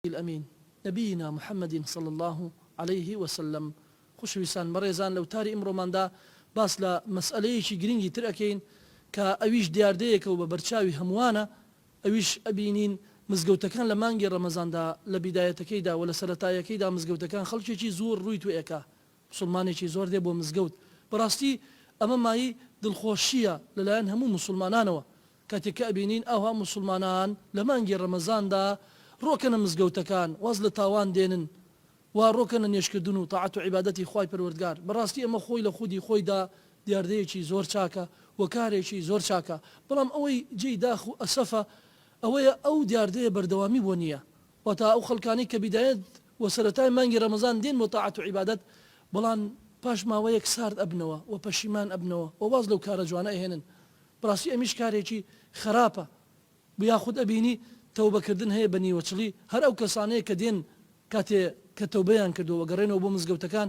الأمين نبينا محمد صلى الله عليه وسلم. خوشویستان بەڕێزان لەو تاری ئەمڕۆماندا باس لە مەسئلەیەکی گرنگی تر ئەکەین کە ئەویش دیاردەیەکە و بە بەرچاوی هەمووانە. ئەویش ئەبینین مزگەوتەکان لە مانگی ڕەمەزاندا لە بیدایەتەکەیدا و لە سەرەتایەکەیدا مزگەوتەکان خەڵکێکی زۆر ڕووی توێەکە، مسلمانێکی زۆر دێ بۆ مزگەوت. بەڕاستی ئەمە مایی دڵخۆشیە لەلایەن هەموو مسلمانانەوە کاتێک کە ئەبینین ئەوها مسلمانان لە مانگی ڕەمەزاندا ڕۆکەنە مزگەوتەکان واز لە تاوان دێنن و ڕۆکەنە نێشکردن و تاعەت و عیبادەتی خوای پەروەردگار. بەڕاستی ئەمە خۆی لە خودی خۆیدا دیاردەیەکی زۆر چاکە و کارێکی زۆر چاکە، بەڵام ئەوەی جێی داخ و ئەسەفە ئەوەیە ئەو دیاردەیە بەردەوامی بۆ نییە و تا ئەو خەڵکانی کە بیدایەت و سەرەتای مانگی ڕەمەزان دێن بۆ تاعەت و عیبادەت، بەڵام پاش ماوەیەک سارد ئەبنەوە و پەشیمان ئەبنەوە و واز لەو کارە جوانە ئەهێنن. بەڕاستی ئەمیش کارێکی خراپە. یاخود ئەبینی تەوبەکردن هەیە بە نیوەچڵی هەر ئەو کەسانەیە کە دێن کاتێ کە تەوبەیان کردووە گەڕێنەوە بۆ مزگەوتەکان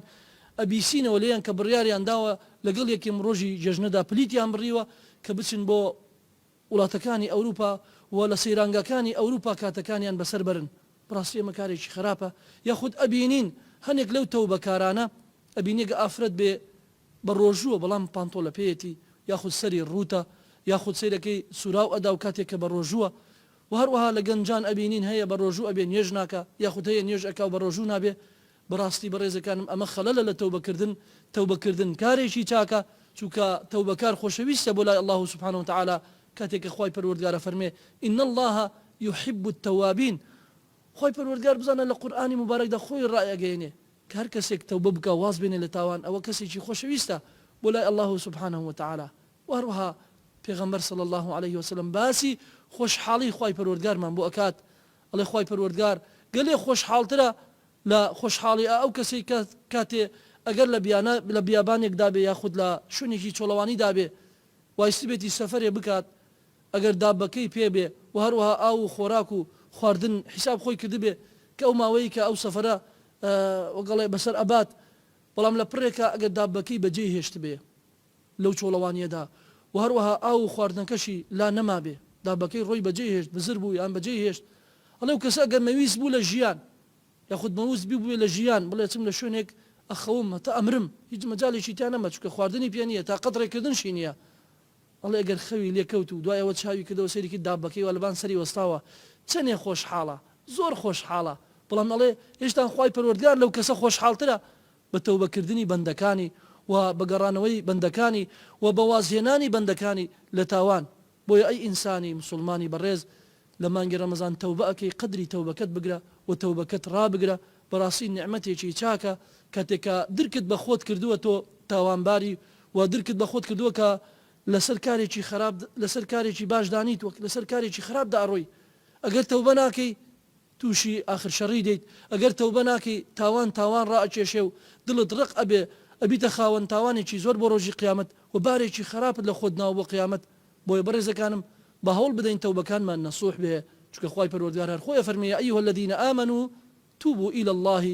ئەبیسینەوە لێیان کە بڕیاریان داوە لەگەڵ یەکێم ڕۆژی جەژنەدا پلیتیان بڕیوە کە بچن بۆ وڵاتەکانی ئەوروپا و لە سەیرانگاکانی ئەوروپا کاتەکانیان بەسەر بەرن. بەڕاستی ئەمە کارێکی خراپە. یاخود ئەبینین هەنێک لەو تەوبەکارانە ئەبینێک ئافرەت بێ بە ڕۆژووە بەڵام پانتۆلە پێیەتی یاخود سەری ڕوتە یاخود سەیرەکەی سوراو ئەدا و کاتێک کە بە ڕۆژووە و هەروەها لە گەنجان ئەبینین هەیە بە ڕۆژوو ئەبێ نوێژ ناکە یاخود هەیە نوێژ ئەکا و بە ڕۆژوو نابێ. بەڕاستی بەڕێزەکانم ئەمە خەلەلە لە تەوبەکردن کارێکی چاکە، چونکە تەوبەکار خۆشەویستە بۆ لای الله سبحانه وتعالى کاتێک کە خوای پەروەردگارە فەرمێ إن الله يحب التوابين. خوای پەروەردگار بزانە لە قورئانی مبارەکدا خۆی ڕائەگەیەنێ کە هەر کەسێک تەوبە بکە واز بێنێ لە تاوان ئەوە کەسێکی خۆشەویستە بۆ لای الله سبحانه وتعالى. و هەروەها پێغەمبەر صلی الله عليه وسلم باسی خۆشحاڵی خوای پەروەردگارمان بۆ ئەکات، ئەڵێ خوای پەروەردگار گەلێ خۆشحاڵترە لە خۆشحاڵی ئەو کەسەی کاتێ ئەگەر لە بیابانێکدا بێ یاخود لە شوێنێکی چۆڵەوانیدا بێ وایستی بێتی سەفەرێ بکات ئەگەر دابەکەی پێ بێ و هەروەها ئاو و خۆراک و خواردن حیساب خۆی کردبێ کە ئەو ماوەی کە ئەو سەفەرە وەگەڵێ بەسەر ئەبات، بەڵام لە پڕێکە ئەگەر دابەکەی بەجێ هێشت بێ لەو چۆڵەوانیەدا و هەروەها ئاو و خواردنەکەشی لا نەما بێ دابەکەی ڕۆی بەجێ هێشت بزر بوو یان بەجێ هێشت، ئەڵێ و کەسە ئەگەر مەویست بوو لە ژیان یاخود مەویست بووێ لە ژیان بڵێ چم لە شوێنێک ئەخەوم تا ئەمرم هیچ مەجاڵێکی تیان نەما چونکە خواردنی پێ نییە تا قەتڕێکردنشی نییە. ئەڵێ ئەگەر خەوی لێکەوت و دوایەوە چاوی کردەوە سەیرێکی دابەکەی وە لەبان سەری وەستاوە چەندێ خۆشحاڵە زۆر خۆشحاڵە، بەڵام ئەڵێ هێشتا خوای پەروەردگار لەو کەسە خۆشحاڵترە بە تەوبەکردنی بەندەکانی و بەگەڕانەوەی بەندەکانی و بەوازهێنانی بەندەکانی لە تاوان. بۆیە ئەی ئینسانی مسلمانی بەڕێز لە مانگی ڕەمەزان تەوبە ئەکەی قدری تەوبەکەت بگرە و تەوبەکەت ڕابگرە. بەڕاستی نیعمەتێکی چاکە کاتێکە درکت بە خۆت کردووە تۆ تاوانباری و درکت بە خۆت کردووە کە لەسەر کارێکی خراپ لەسەر کارێکی باش دانیت وەک لەسەر کارێکی خراپدا ئەڕۆی. ئەگەر تەوبە ناکەی تووشی ئاخر شەڕی دەیت، ئەگەر تەوبە ناکەی تاوان ڕائەکێشێ و دڵت ڕق ئەبێ ئەبیتە خاوەن تاوانێکی زۆر بۆ ڕۆژی قیامەت و بارێکی خراپت لە خۆت ناوە بۆ قیامەت. بۆیە بەڕێزەکانم بە هەوڵ بدەین تەوبەکانمان نەسوح بێ، چونکە خوای پەروەردگار هەر خۆیە فەرمێ يا أيها الذين آمنوا توبوا إلى الله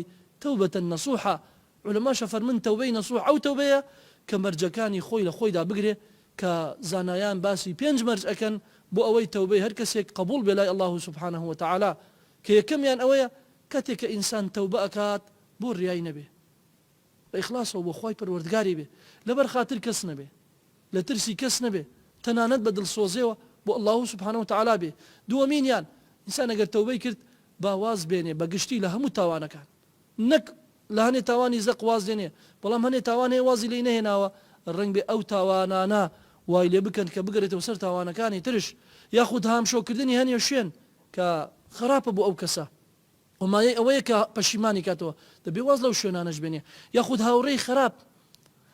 توبة نصوحا. علەماشە فەرمن تەوبەی نەسوح ئەو تەوبەیە کە مەرجەکانی خۆی لە خۆیدا بگرێ کە زانایان باسی 5 مەرج ئەکەن بۆ ئەوەی تەوبەی هەر کەسێک قبول بێ لای الله سبحانه وتعالى کە یەکەمیان ئەوەیە کاتێک کە ئینسان تەوبە ئەکات بۆ ڕیای نەبێ بە ئیخلاسەوە بۆ خوای پەروەردگاری بێ لەبەر خاتر کەس نەبێ لە ترسی کەس نەبێ تەنانەت بە دڵسۆزیەوە بۆ الله سبحانه وتعالى بێ. دووەمینیان ئینسان ئەگەر تەوبەی کرد باواز بێنێ بەگشتی لە هەموو تاوانەکان، نەک لە هەنێ تاوانی زەق واز دێنێ بەڵام هەنێ تاوان هەیە وازی لێی نەهێناوە ڕەنگ بێ ئەو تاوانانە وای لێ بکەن کە بگرێتەوە سەر تاوانەکانی ترش یاخود هامشۆکردنی هەنێ شوێن کە خراپە بۆ ئەو کەسە ومایە ئەوەیە کە پەشیمانی کاتەوە دەبێ واز لەو شوێنانەش بێنێ. یاخود هاوڕێی خراپ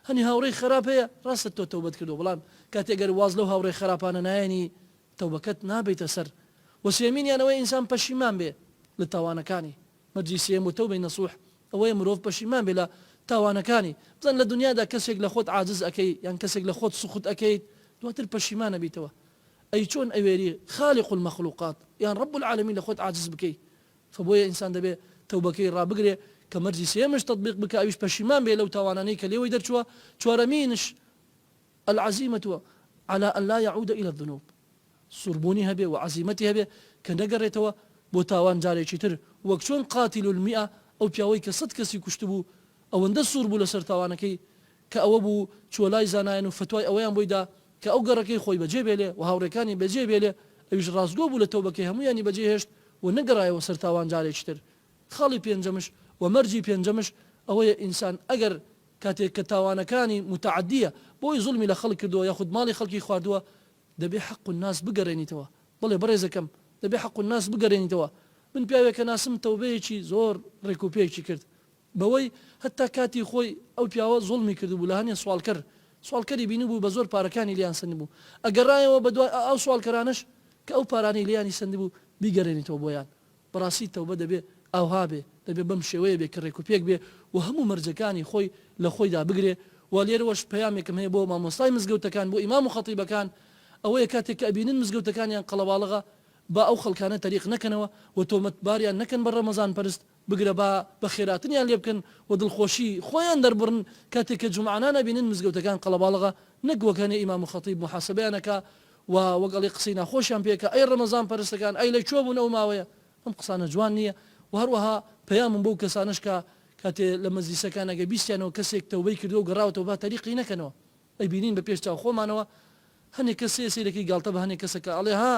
هەنی هاوڕێی خراپ هەیە ڕاستە تۆ تەوبەت کردو بەڵام کاتێک گەر واز لەو هاوڕێی خراپانە نایەنی تەوبەکەت نابێتە سەر. وەسێمینیان ئەوەی ئینسان پەشیمان بێ لە تاوانەکانی مەرجی سێم و تەوبەی نەسوح ئەوەیە مرۆڤ پەشیمان بێ لە تاوانەکانی. بزن لە دنیادا کەسێک لە خۆت عاجز ئەەکەی یان کەسێک لە خۆت سوخت ئەەکەیت دواتر پەشیمانە بیتەوە. ئەی چۆن ئەوێری خالق المەخلوقات یان رب العالمین لە خۆت عاجز بکەی. فبۆیە ئینسان دەبێ تەوبەکەی ڕابگرێ کە مەرجی سێمش تطبیق بکە ئەویش پەشیمان بێ لەو تاوانانەی کە لێوەی دەرچووە. چوارەمینش العزيمة على أن لا يعود إلى الذنوب سربوني هبه وعزيمتي هبه كنقريتوا بۆ تاوان جارێکی تر وەک چۆن قاتیل المئة ئەو پیاوەی کە 100 کەسی کوشت بوو ئەوەندە سوور بوو لەسەر تاوانەکەی کە ئەوە بوو چۆلای زانایان و فتوای ئەوەیان بۆیدا کە ئەو گەڕەکەی خۆی بەجێ بێلێ و هاوڕێکانی بەجێ بێلێ ئەویش ڕاستگۆ بوو لە تەوبەکەی هەمویانی بەجێ هێشت و نەگەڕایەوە سەر تاوان جارێکی تر خاڵی پێنجەمش و مەرجی پێنجەمش ئەوەیە ئینسان ئەگەر کاتێک کە تاوانەکانی متعدیە بۆی زوڵمی لە خەڵک کردووە یاخود ماڵی خەڵکی خواردووە دەبێ حەق الناس بگەڕێنیتەوە بەڵێ بەڕێزەکەم دەبێ حەق الناس بگەڕێنیتەوە من پیاوێکە ناسم تەوبەیەکی زۆر ڕێکوپێکی کرد بەوەی هەتا کاتی خۆی ئەو پیاوە زوڵمی کردبوو لە هەنێ سوالکەری بینی بوو بە زۆر پارەکانی لیان سندی بوو ئەگەڕایەوە بە دوای ئەو سوالکەرانش کە ئەو پارانی لیانی سندی بوو بیگەڕێنیتەوە بۆیان بەڕاستی تەوبە دەبێ ئەوها بێ دەبێ بەم شێوەیە بێ کە ڕێکوپێک بێ و هەموو مەرجەکانی خۆی لە خۆیدا بگرێ و لێرەوەش پەیامێکم هەیە بۆ مامۆستای مزگەوتەکان بۆ ئیمام و خەتیبەکان ئەوەیە کاتێک کە ئەبینن مزگەوتەکانیان قەڵەباڵغا با ئەو خەڵکانە تەریق نەکەنەوە و تۆمەتباریان نەکەن بە ڕەمەزان پەرست بگرە بە خێراتنیان لێ بکەن و دڵخۆشی خۆیان دەربڕن کاتێک کە جومعانان ئەبینن مزگەوتەکان قەڵەباڵغا نەکوەکەنێ ئیمام و خەتیب محاسبەیانەکە و وەگەڵی قسەی ناخۆشیان پێکە ئەی ڕەمەزان پەرستەکان ئەی لە کوێ بوون ئەو ماوەیە ئەم قسانە جوان نییە و هەروەها پەیامم بەو کەسانش کە کاتێ لە مەجلیسەکانەگە بیستیانەوە کەسێک تەوبەی کردو و گەڕاوەتەوە با تەریقی نەکەنەوە ئەی بینین بە پێش چاو خۆمانەوە هەنێک کەسێ سیرەکەی گاڵتە بە هەنێک کەسەکە ئەڵێ ها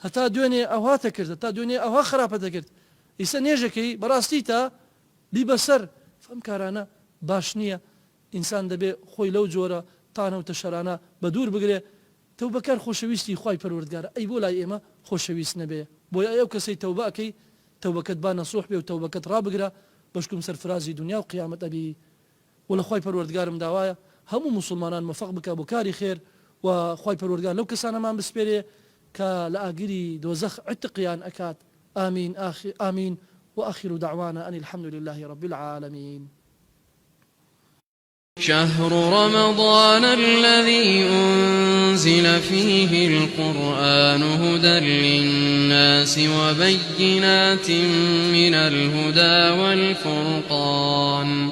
هەتا دوێنێ ئەوها تەکرد تا دوێنێ ئەوها خراپەتە کرد ئیسە نێژەکەی بەڕاستی تا بی بەسەر فەم کارانە باش نییە ئینسان دەبێ خۆی لەو جۆرە تانە و تەشەرانە بە دوور بگرێ تەوبەکار خۆشەویستی خوای پەروەردگارە ئەی بۆ لای ئێمە خۆشەویست نەبێ بۆیە ئەو کەسەی تەوبە ئەکەی تەوبەکەت با نەسوح بێ و تەوبەکەت ڕابگرە بەشکم سەرفرازی دنیا و قیامەت ئەبی و لە خوای پەروەردگارم داوایە هەموو مسلمانان مەفەق بکە بۆ کاری خێر و خوای پەروەردگار لەو کەسانەمان بسپێرێ کە لە ئاگری دۆزەخ عتقیان ئەکات آمين وآخر دعوانا أن الحمد لله رب العالمين. شهر رمضان الذي أنزل فيه القرآن هدى للناس وبينات من الهدى والفرقان